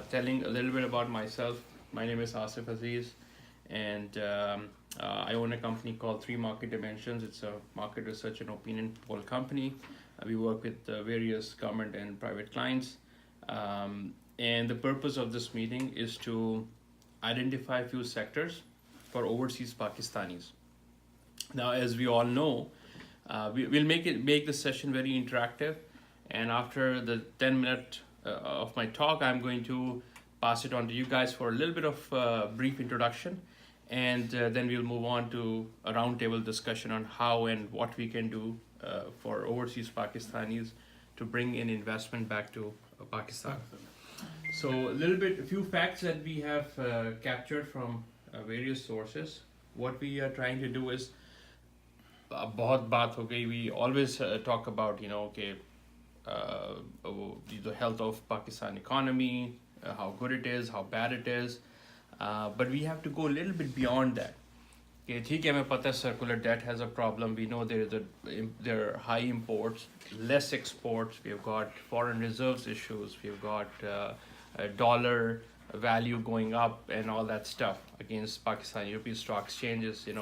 telling a little bit about myself. My name is Asif Aziz, and I own a company called Three Market Dimensions. It's a market research and opinion poll company. We work with various government and private clients. And the purpose of this meeting is to identify a few sectors for overseas Pakistanis. Now, as we all know, we'll make this session very interactive. And after the 10-minute of my talk, I'm going to pass it on to you guys for a little bit of brief introduction. And then we'll move on to a roundtable discussion on how and what we can do for overseas Pakistanis to bring in investment back to Pakistan. So a few facts that we have captured from various sources. What we are trying to do is, बहुत बात हो गई. We always talk about, the health of Pakistan economy, how good it is, how bad it is. But we have to go a little bit beyond that. ठीक है, हमें पता है circular debt has a problem. We know there are high imports, less exports. We've got foreign reserves issues. We've got a dollar value going up and all that stuff against Pakistan. European stock exchanges, in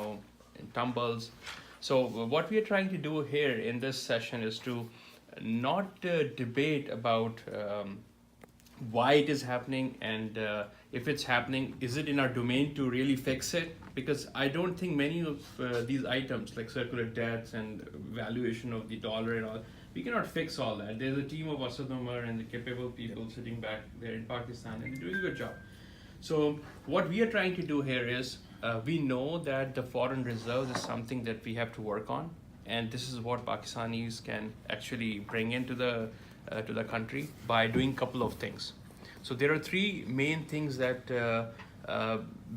tumbles. So what we are trying to do here in this session is to not debate about why it is happening and if it's happening, is it in our domain to really fix it? Because I don't think many of these items like circular debts and valuation of the dollar and all, we cannot fix all that. There's a team of Asad Umar and the capable people sitting back there in Pakistan and they're doing a good job. So what we are trying to do here is, we know that the foreign reserves is something that we have to work on, and this is what Pakistanis can actually bring into the country by doing a couple of things. So there are three main things that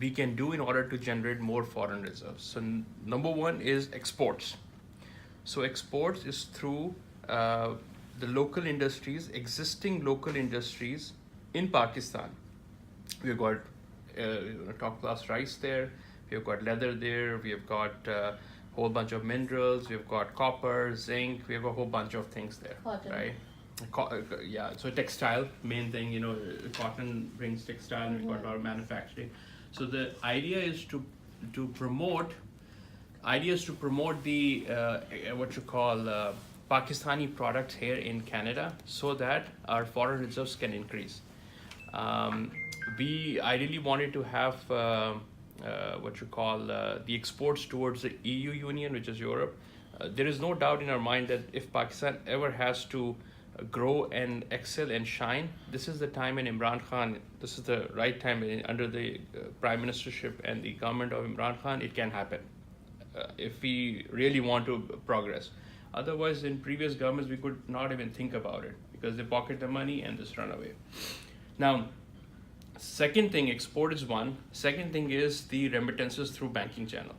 we can do in order to generate more foreign reserves. So number one is exports. So exports is through the local industries, existing local industries in Pakistan. We've got top class rice there, we've got leather there, we've got a whole bunch of minerals, we've got copper, zinc, we have a whole bunch of things there. Cotton. Right? Yeah, so textile, main thing, cotton brings textile, and we've got a lot of manufacturing. So the idea is to promote the what you call Pakistani products here in Canada so that our foreign reserves can increase. We ideally wanted to have the exports towards the EU Union, which is Europe. There is no doubt in our mind that if Pakistan ever has to grow and excel and shine, this is the time in Imran Khan, this is the right time under the prime ministership and the government of Imran Khan, it can happen if we really want to progress. Otherwise, in previous governments, we could not even think about it because they pocket the money and just run away. Now, second thing, export is one. Second thing is the remittances through banking channel.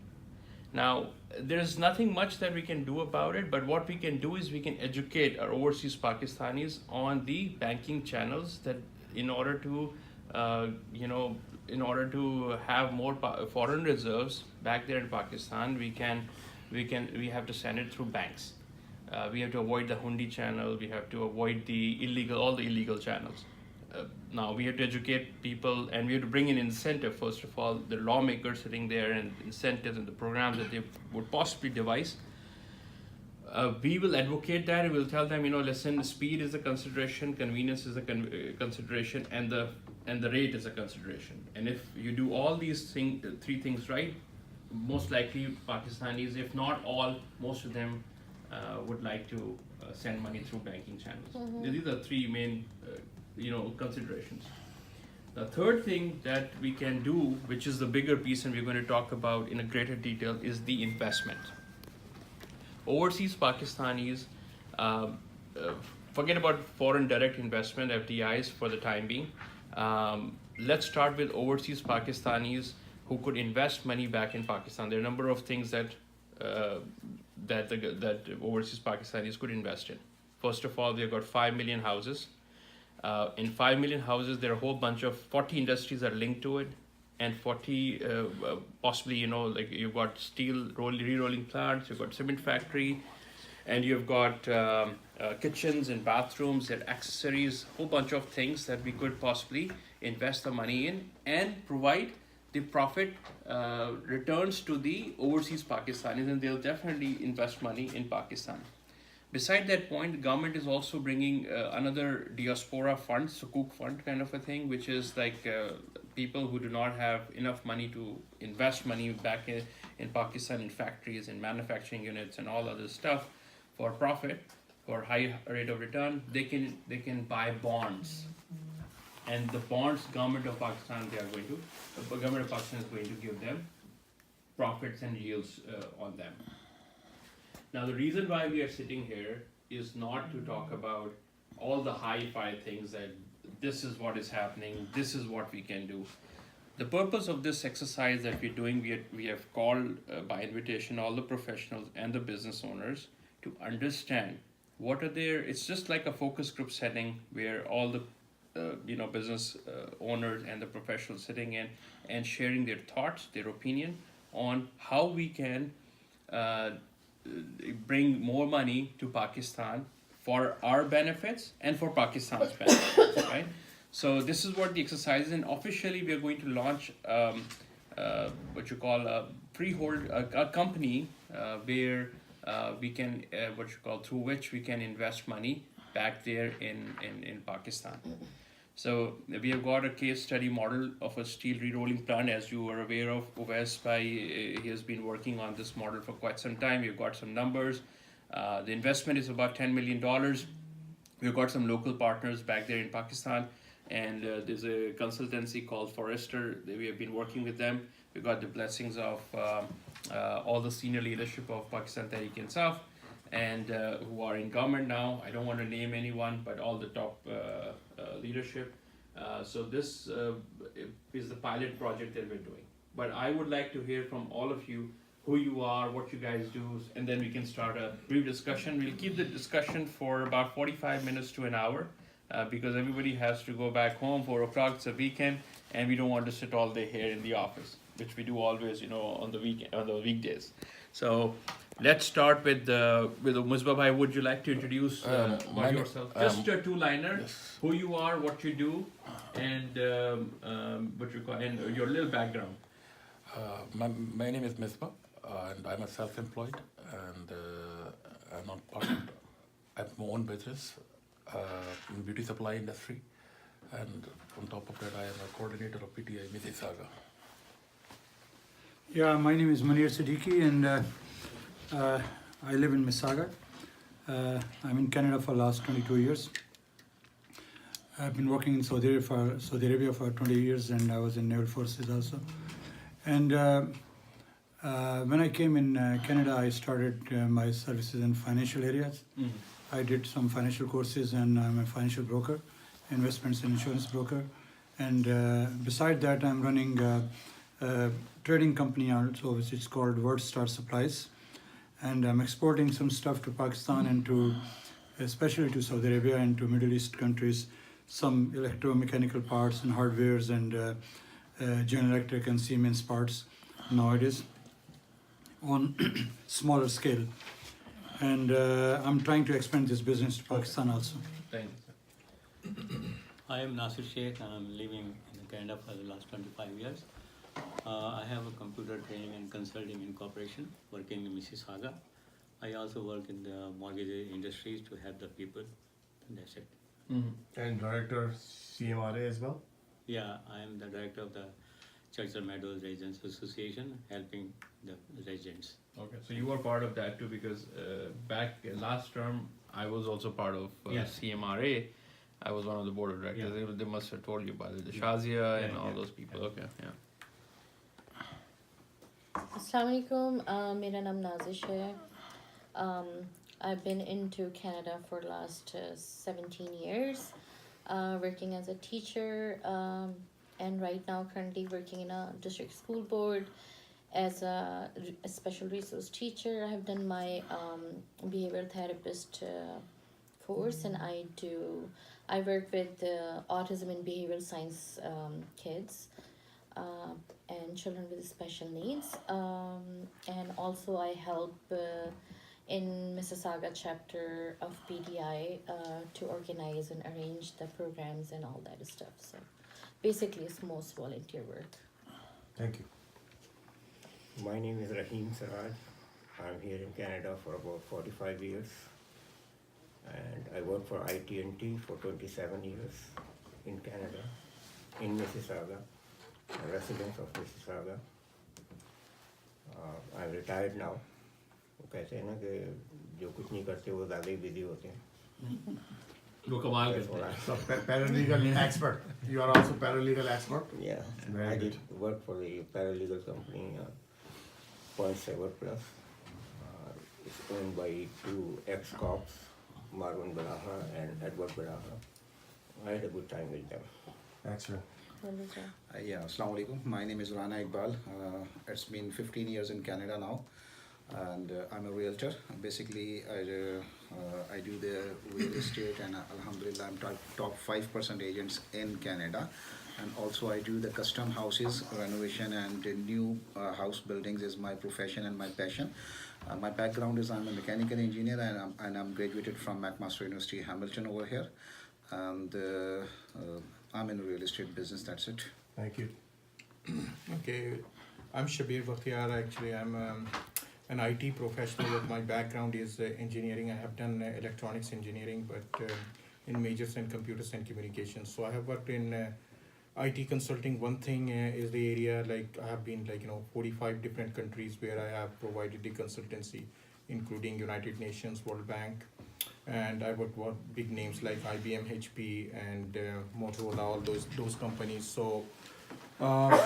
Now, there's nothing much that we can do about it, but what we can do is we can educate our overseas Pakistanis on the banking channels that in order to have more foreign reserves back there in Pakistan, we have to send it through banks. We have to avoid the hundi channel. We have to avoid all the illegal channels. Now we have to educate people and we have to bring in incentive. First of all, the lawmakers sitting there and incentives and the programs that they would possibly devise. We will advocate that and we'll tell them, listen, speed is a consideration, convenience is a consideration, and the rate is a consideration. And if you do all these three things right, most likely Pakistanis, if not all, most of them would like to send money through banking channels. Mm-hmm. These are three main considerations. The third thing that we can do, which is the bigger piece and we're going to talk about in a greater detail, is the investment. Overseas Pakistanis, forget about foreign direct investment, FDIs, for the time being. Let's start with overseas Pakistanis who could invest money back in Pakistan. There are a number of things that overseas Pakistanis could invest in. First of all, they've got 5 million houses. In 5 million houses, there are a whole bunch of 40 industries are linked to it, and 40 possibly, like you've got steel re-rolling plants, you've got cement factory, and you've got kitchens and bathrooms, their accessories, whole bunch of things that we could possibly invest the money in and provide the profit returns to the overseas Pakistanis, and they'll definitely invest money in Pakistan. Beside that point, the government is also bringing another diaspora fund, sukuk fund kind of a thing, which is like people who do not have enough money to invest money back in Pakistan in factories, in manufacturing units, and all other stuff for profit, for high rate of return. They can buy bonds, and the bonds, government of Pakistan is going to give them profits and yields on them. Now, the reason why we are sitting here is not to talk about all the hi-fi things that this is what is happening, this is what we can do. The purpose of this exercise that we're doing, we have called by invitation all the professionals and the business owners to understand what are their, it's just like a focus group setting where all the business owners and the professionals sitting in and sharing their thoughts, their opinion on how we can bring more money to Pakistan for our benefits and for Pakistan's benefits, right? So this is what the exercise is, and officially we are going to launch what you call a freehold, a company where we can, through which we can invest money back there in Pakistan. So we have got a case study model of a steel rerolling plant, as you are aware of. He has been working on this model for quite some time. We've got some numbers. The investment is about $10 million. We've got some local partners back there in Pakistan, and there's a consultancy called Forrester. We have been working with them. We got the blessings of all the senior leadership of Pakistan Tehreek-e-Insaf, and who are in government now. I don't want to name anyone, but all the top leadership. So this is the pilot project that we're doing. But I would like to hear from all of you who you are, what you guys do, and then we can start a brief discussion. We'll keep the discussion for about 45 minutes to an hour because everybody has to go back home, 4 o'clock, it's a weekend, and we don't want to sit all day here in the office, which we do always, on the weekdays. So let's start with Musbah Bhai. Would you like to introduce about yourself? Just a two-liner, yes. Who you are, what you do, and and your little background. My name is Musbah, and I'm a self-employed, and I have my own business in beauty supply industry, and on top of that, I am a coordinator of PTI Mississauga. Yeah, my name is Munir Siddiqui, and I live in Mississauga. I'm in Canada for the last 22 years. I've been working in Saudi Arabia for 20 years, and I was in Naval Forces also. And when I came in Canada, I started my services in financial areas. Mm-hmm. I did some financial courses, and I'm a financial broker, investments and insurance broker. And beside that, I'm running a trading company also, which is called WordStar Supplies. And I'm exporting some stuff to Pakistan and especially to Saudi Arabia and to Middle East countries, some electromechanical parts and hardwares and General Electric and Siemens parts nowadays on smaller scale. And I'm trying to expand this business to Pakistan also. Thank you. I am Nasir Sheikh, and I'm living in Canada for the last 25 years. I have a computer training and consulting incorporation working in Mississauga. I also work in the mortgage industries to help the people, and that's it. Mm-hmm. And director CMRA as well? Yeah, I am the director of the Churchill Meadows Residents Association, helping the residents. Okay, so you were part of that too, because back last term, I was also part of CMRA. I was one of the board of directors. Yeah. They must have told you about it, the Shazia and all those people. Okay, yeah. Assalamu alaikum, mera naam Nazish hai. I've been into Canada for the last 17 years, working as a teacher, and right now currently working in a district school board as a special resource teacher. I have done my behavioral therapist course, and I work with autism and behavioral science kids. And children with special needs, and also I help in Mississauga chapter of PTI to organize and arrange the programs and all that stuff. So basically, it's most volunteer work. Thank you. My name is Rahim Saraj. I'm here in Canada for about 45 years, and I work for IT&T for 27 years in Canada, in Mississauga, a resident of Mississauga. I'm retired now. वो कहते हैं ना कि जो कुछ नहीं करते वो ज़्यादा ही बिजी होते हैं. वो कमाल That's करते what हैं. I- So paralegal expert. You are also paralegal expert. Yeah, Very I good. did work for the paralegal company, Point Saver Plus. It's owned by two ex-cops, Marwan Baraha and Edward Baraha. I had a good time with them. Excellent. Yeah, Assalamu alaikum. My name is Rana Iqbal. It's been 15 years in Canada now, and I'm a realtor. Basically, I do the real estate, and alhamdulillah, I'm top 5% agents in Canada. And also, I do the custom houses, renovation, and the new house buildings is my profession and my passion. My background is I'm a mechanical engineer, and I'm graduated from McMaster University, Hamilton over here. And I'm in a real estate business, that's it. Thank you. Okay, I'm Shabir Bakhtiyar. Actually, I'm an IT professional. But my background is engineering. I have done electronics engineering, but in majors in computers and communications. So I have worked in IT consulting. One thing is the area, like I have been 45 different countries where I have provided the consultancy, including United Nations, World Bank, and I worked with big names like IBM, HP, and Motorola, all those companies. So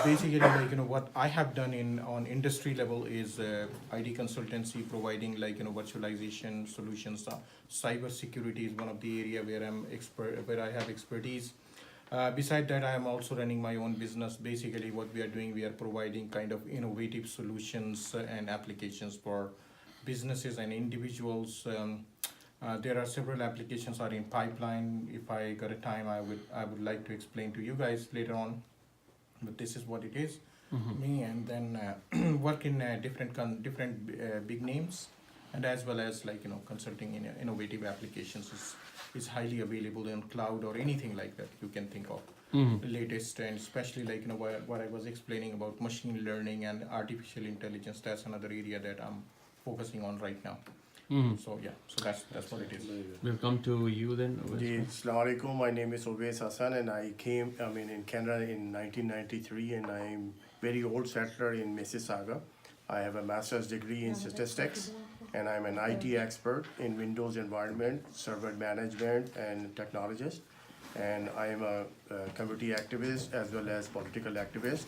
basically, what I have done on industry level is IT consultancy, providing virtualization solutions. Cyber security is one of the area where I have expertise. Beside that, I am also running my own business. Basically, what we are doing, we are providing kind of innovative solutions and applications for businesses and individuals. There are several applications are in pipeline. If I got a time, I would like to explain to you guys later on. But this is what it is. Me, and then work in different big names, and as well as consulting in innovative applications is highly available in cloud or anything like that you can think of. The latest, and especially what I was explaining about machine learning and artificial intelligence. That's another area that I'm focusing on right now. So yeah, so that's what it is. We'll come to you then. Assalamu alaikum. My name is Ovais Hassan, and I came in Canada in 1993, and I'm very old settler in Mississauga. I have a master's degree in statistics, and I'm an IT expert in Windows environment, server management, and technologist. And I'm a community activist as well as political activist,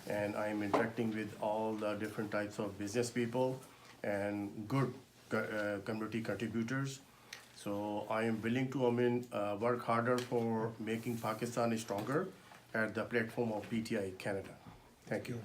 and I'm interacting with all the different types of business people and good community contributors. So I am willing to work harder for making Pakistan stronger at the platform of PTI Canada. Thank you.